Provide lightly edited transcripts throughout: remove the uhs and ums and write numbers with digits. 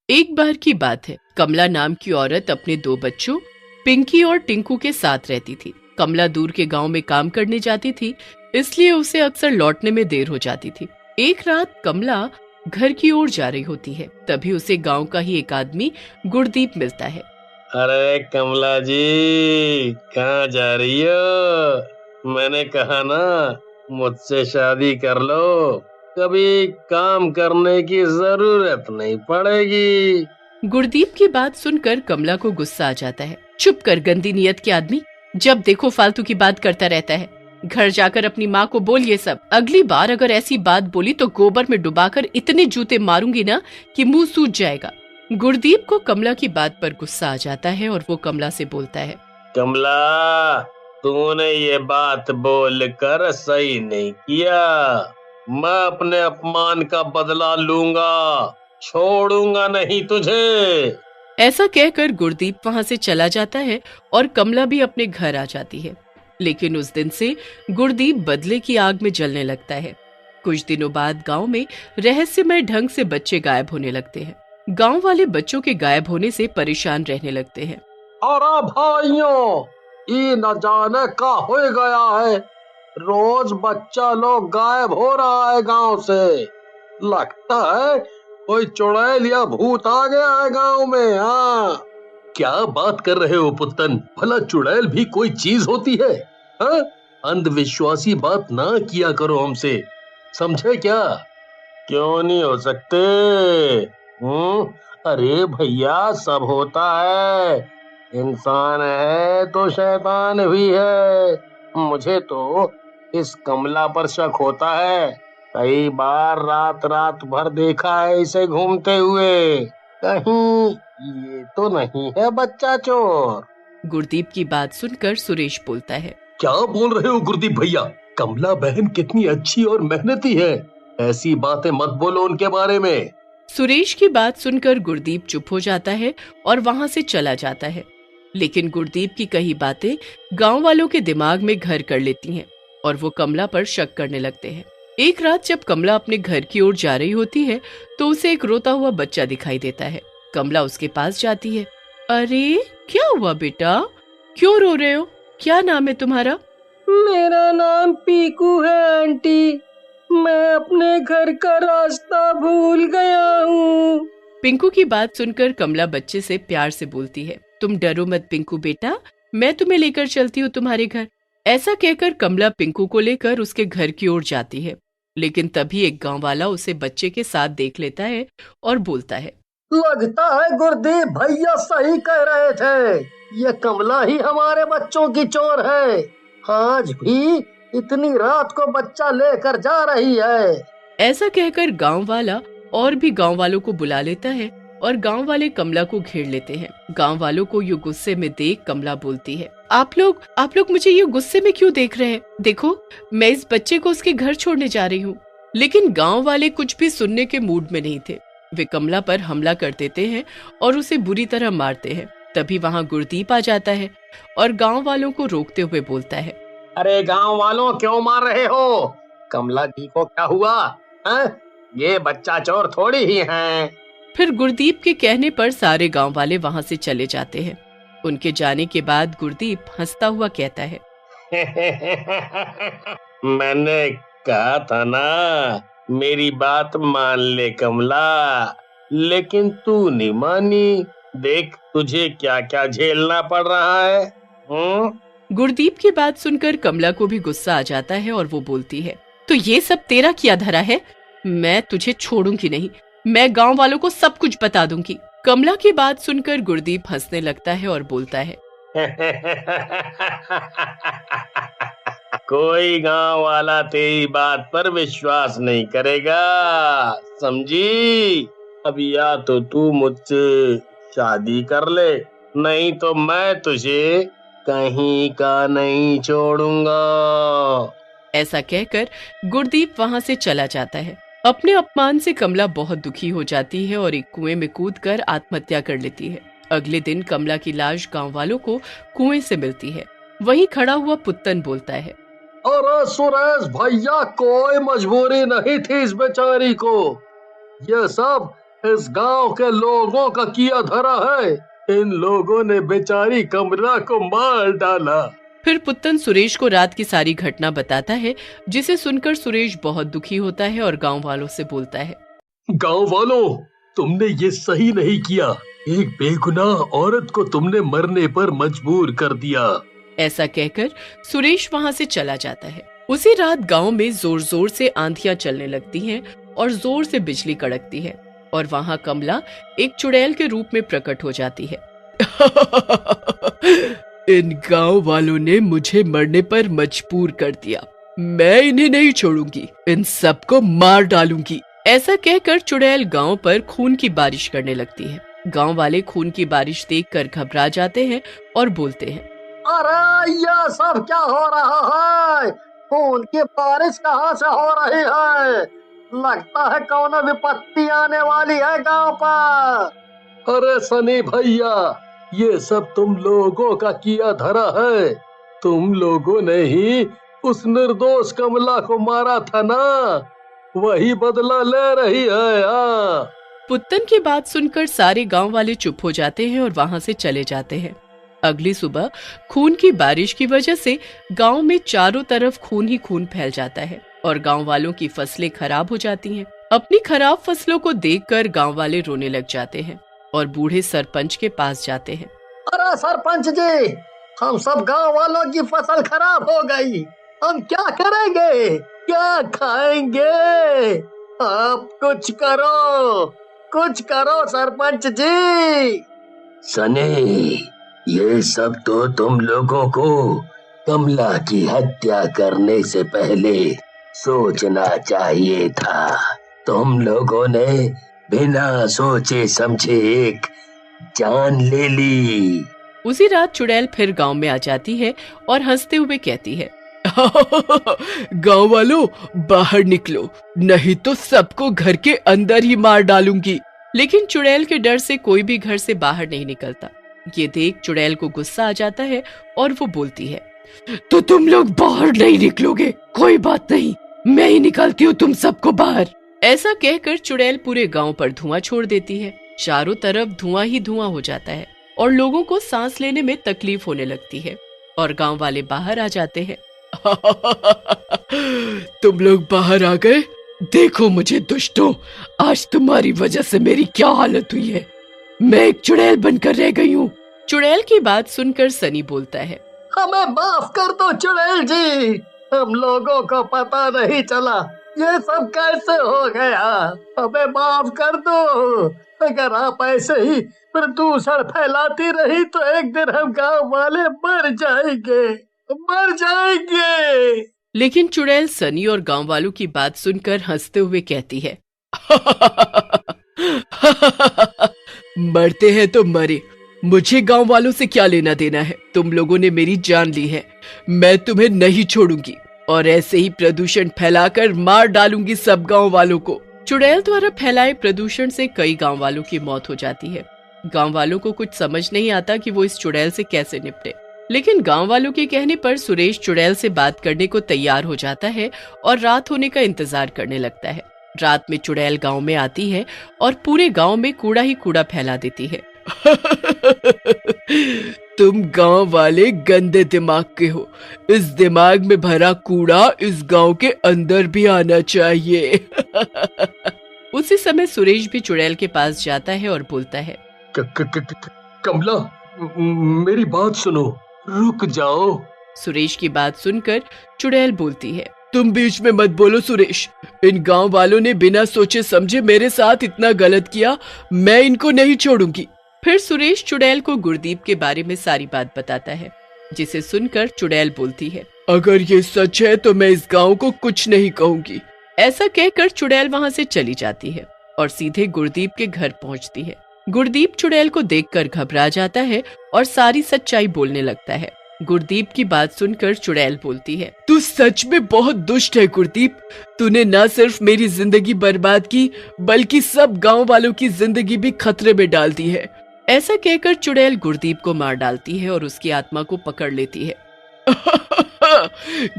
एक बार की बात है, कमला नाम की औरत अपने दो बच्चों पिंकी और टिंकू के साथ रहती थी। कमला दूर के गांव में काम करने जाती थी, इसलिए उसे अक्सर लौटने में देर हो जाती थी। एक रात कमला घर की ओर जा रही होती है, तभी उसे गांव का ही एक आदमी गुरदीप मिलता है। अरे कमला जी, कहाँ जा रही हो? मैंने कहा ना, मुझसे शादी कर लो, कभी काम करने की जरूरत नहीं पड़ेगी। गुरदीप की बात सुनकर कमला को गुस्सा आ जाता है। चुप कर गंदी नियत के आदमी, जब देखो फालतू की बात करता रहता है। घर जाकर अपनी माँ को बोल ये सब। अगली बार अगर ऐसी बात बोली तो गोबर में डुबाकर इतने जूते मारूंगी ना कि मुंह सूज जाएगा। गुरदीप को कमला की बात पर गुस्सा आ जाता है और वो कमला से बोलता है, कमला, तूने ये बात बोलकर सही नहीं किया। मैं अपने अपमान का बदला लूंगा, छोड़ूंगा नहीं तुझे। ऐसा कहकर गुरदीप वहां से चला जाता है और कमला भी अपने घर आ जाती है। लेकिन उस दिन से गुरदीप बदले की आग में जलने लगता है। कुछ दिनों बाद गांव में रहस्यमय ढंग से बच्चे गायब होने लगते हैं। गांव वाले बच्चों के गायब होने से परेशान रहने लगते हैं। अरे भाइयों, ये न जाने का हो गया है, रोज बच्चा लोग गायब हो रहा है गांव से। लगता है कोई चुड़ैल या भूत आ गया है गांव में। हाँ, क्या बात कर रहे हो पुत्तन? भला चुड़ैल भी कोई चीज होती है? हाँ? अंधविश्वासी बात ना किया करो हमसे, समझे क्या? क्यों नहीं हो सकते? अरे भैया, सब होता है। इंसान है तो शैतान भी है। मुझे तो इस कमला पर शक होता है। कई बार रात रात भर देखा है इसे घूमते हुए। कहीं ये तो नहीं है बच्चा चोर? गुरदीप की बात सुनकर सुरेश बोलता है, क्या बोल रहे हो गुरदीप भैया? कमला बहन कितनी अच्छी और मेहनती है, ऐसी बातें मत बोलो उनके बारे में। सुरेश की बात सुनकर गुरदीप चुप हो जाता है और वहां से चला जाता है। लेकिन गुरदीप की कही बातें गांव वालों के दिमाग में घर कर लेती हैं और वो कमला पर शक करने लगते हैं। एक रात जब कमला अपने घर की ओर जा रही होती है तो उसे एक रोता हुआ बच्चा दिखाई देता है। कमला उसके पास जाती है। अरे क्या हुआ बेटा, क्यों रो रहे हो? क्या नाम है तुम्हारा? मेरा नाम पीकू है आंटी, मैं अपने घर का रास्ता भूल गया हूँ। पिंकू की बात सुनकर कमला बच्चे से प्यार से बोलती है, तुम डरो मत पिंकू बेटा, मैं तुम्हें लेकर चलती हूँ तुम्हारे घर। ऐसा कहकर कमला पिंकू को लेकर उसके घर की ओर जाती है। लेकिन तभी एक गांव वाला उसे बच्चे के साथ देख लेता है और बोलता है, लगता है गुरदीप भैया सही कह रहे थे, ये कमला ही हमारे बच्चों की चोर है। आज भी इतनी रात को बच्चा लेकर जा रही है। ऐसा कहकर गांव वाला और भी गांव वालों को बुला लेता है और गांव वाले कमला को घेर लेते हैं। गांव वालों को ये गुस्से में देख कमला बोलती है, आप लोग मुझे ये गुस्से में क्यों देख रहे हैं? देखो, मैं इस बच्चे को उसके घर छोड़ने जा रही हूँ। लेकिन गांव वाले कुछ भी सुनने के मूड में नहीं थे। वे कमला पर हमला कर देते हैं और उसे बुरी तरह मारते हैं। तभी वहाँ गुरदीप आ जाता है और गांव वालों को रोकते हुए बोलता है, अरे गांव वालों, क्यों मार रहे हो? कमला जी को क्या हुआ है? ये बच्चा चोर थोड़ी ही है। फिर गुरदीप के कहने पर सारे गांव वाले वहां से चले जाते हैं। उनके जाने के बाद गुरदीप हंसता हुआ कहता है, मैंने कहा था ना, मेरी बात मान ले कमला, लेकिन तू नहीं मानी। देख तुझे क्या क्या झेलना पड़ रहा है। गुरदीप की बात सुनकर कमला को भी गुस्सा आ जाता है और वो बोलती है, तो ये सब तेरा किया धरा है? मैं तुझे छोड़ूंगी नहीं, मैं गांव वालों को सब कुछ बता दूंगी। कमला की बात सुनकर गुरदीप हंसने लगता है और बोलता है, कोई गांव वाला तेरी बात पर विश्वास नहीं करेगा, समझी? अब या तो तू मुझसे शादी कर ले, नहीं तो मैं तुझे कहीं का नहीं छोड़ूंगा। ऐसा कहकर गुरदीप वहां से चला जाता है। अपने अपमान से कमला बहुत दुखी हो जाती है और एक कुएं में कूदकर आत्महत्या कर लेती है। अगले दिन कमला की लाश गांव वालों को कुएं से मिलती है। वहीं खड़ा हुआ पुत्तन बोलता है, अरे सुरेश भैया, कोई मजबूरी नहीं थी इस बेचारी को, ये सब इस गांव के लोगों का किया धरा है। इन लोगों ने बेचारी कमला को मार डाला। फिर पुत्तन सुरेश को रात की सारी घटना बताता है, जिसे सुनकर सुरेश बहुत दुखी होता है और गांव वालों से बोलता है, गांव वालों, तुमने ये सही नहीं किया। एक बेगुनाह औरत को तुमने मरने पर मजबूर कर दिया। ऐसा कहकर सुरेश वहां से चला जाता है। उसी रात गांव में जोर जोर से आंधियां चलने लगती हैं और जोर से बिजली कड़कती है और वहां कमला एक चुड़ैल के रूप में प्रकट हो जाती है। इन गांव वालों ने मुझे मरने पर मजबूर कर दिया। मैं इन्हें नहीं छोड़ूंगी, इन सबको मार डालूंगी। ऐसा कहकर चुड़ैल गांव पर खून की बारिश करने लगती है। गांव वाले खून की बारिश देखकर घबरा जाते हैं और बोलते हैं, अरे ये सब क्या हो रहा है? खून की बारिश कहाँ से हो रही है? लगता है कौन विपत्ति आने वाली है गांव पर। अरे सनी भैया, ये सब तुम लोगों का किया धरा है। तुम लोगों ने ही उस निर्दोष कमला को मारा था ना, वही बदला ले रही है। हाँ। पुत्तन की बात सुनकर सारे गांव वाले चुप हो जाते हैं और वहां से चले जाते हैं। अगली सुबह खून की बारिश की वजह से गांव में चारों तरफ खून ही खून फैल जाता है और गांव वालों की फसलें खराब हो जाती हैं। अपनी खराब फसलों को देखकर गांव वाले रोने लग जाते हैं और बूढ़े सरपंच के पास जाते हैं। अरे सरपंच जी, हम सब गांव वालों की फसल खराब हो गई, हम क्या करेंगे, क्या खाएंगे? आप कुछ करो सरपंच जी। सनी, ये सब तो तुम लोगों को कमला की हत्या करने से पहले सोचना चाहिए था। तुम लोगों ने बिना सोचे समझे एक जान ले ली। उसी रात चुड़ैल फिर गांव में आ जाती है और हंसते हुए कहती है, गांव वालों, बाहर निकलो, नहीं तो सबको घर के अंदर ही मार डालूंगी। लेकिन चुड़ैल के डर से कोई भी घर से बाहर नहीं निकलता। ये देख चुड़ैल को गुस्सा आ जाता है और वो बोलती है, तो तुम लोग बाहर नहीं निकलोगे, कोई बात नहीं, मैं ही निकालती हूँ तुम सबको बाहर। ऐसा कहकर चुड़ैल पूरे गांव पर धुआं छोड़ देती है। चारों तरफ धुआं ही धुआं हो जाता है और लोगों को सांस लेने में तकलीफ होने लगती है और गांव वाले बाहर आ जाते हैं। तुम लोग बाहर आ गए, देखो मुझे दुष्टों, आज तुम्हारी वजह से मेरी क्या हालत हुई है। मैं एक चुड़ैल बनकर रह गई हूँ। चुड़ैल की बात सुनकर सनी बोलता है, हमें माफ कर दो चुड़ैल जी, हम लोगों को पता नहीं चला ये सब कैसे हो गया। हमें माफ कर दो। अगर आप ऐसे ही प्रदूषण फैलाती रही तो एक दिन हम गांव वाले मर जाएंगे। लेकिन चुड़ैल सनी और गांव वालों की बात सुनकर हंसते हुए कहती है, मरते हैं तो मरे, मुझे गांव वालों से क्या लेना देना है। तुम लोगों ने मेरी जान ली है, मैं तुम्हें नहीं छोड़ूंगी और ऐसे ही प्रदूषण फैलाकर मार डालूंगी सब गांव वालों को। चुड़ैल द्वारा फैलाए प्रदूषण से कई गांव वालों की मौत हो जाती है। गांव वालों को कुछ समझ नहीं आता कि वो इस चुड़ैल से कैसे निपटे। लेकिन गांव वालों के कहने पर सुरेश चुड़ैल से बात करने को तैयार हो जाता है और रात होने का इंतजार करने लगता है। रात में चुड़ैल गांव में आती है और पूरे गांव में कूड़ा ही कूड़ा फैला देती है। तुम गांव वाले गंदे दिमाग के हो, इस दिमाग में भरा कूड़ा इस गांव के अंदर भी आना चाहिए। उसी समय सुरेश भी चुड़ैल के पास जाता है और बोलता है, कमला, मेरी बात सुनो, रुक जाओ। सुरेश की बात सुनकर चुड़ैल बोलती है, तुम बीच में मत बोलो सुरेश, इन गांव वालों ने बिना सोचे समझे मेरे साथ इतना गलत किया, मैं इनको नहीं छोड़ूंगी। फिर सुरेश चुड़ैल को गुरदीप के बारे में सारी बात बताता है, जिसे सुनकर चुड़ैल बोलती है, अगर ये सच है तो मैं इस गांव को कुछ नहीं कहूंगी। ऐसा कहकर चुड़ैल वहां से चली जाती है और सीधे गुरदीप के घर पहुंचती है। गुरदीप चुड़ैल को देखकर घबरा जाता है और सारी सच्चाई बोलने लगता है। गुरदीप की बात सुनकर चुड़ैल बोलती है, तू सच में बहुत दुष्ट है गुरदीप, तूने न सिर्फ मेरी जिंदगी बर्बाद की बल्कि सब गांव वालों की जिंदगी भी खतरे में डाल दी है। ऐसा कहकर चुड़ैल गुरदीप को मार डालती है और उसकी आत्मा को पकड़ लेती है।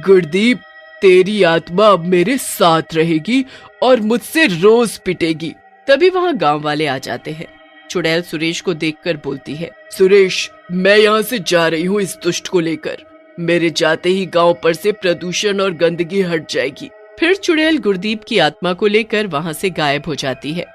गुरदीप, तेरी आत्मा अब मेरे साथ रहेगी और मुझसे रोज पिटेगी। तभी वहाँ गांव वाले आ जाते हैं। चुड़ैल सुरेश को देखकर बोलती है, सुरेश, मैं यहाँ से जा रही हूँ इस दुष्ट को लेकर। मेरे जाते ही गांव पर से प्रदूषण और गंदगी हट जाएगी। फिर चुड़ैल गुरदीप की आत्मा को लेकर वहाँ से गायब हो जाती है।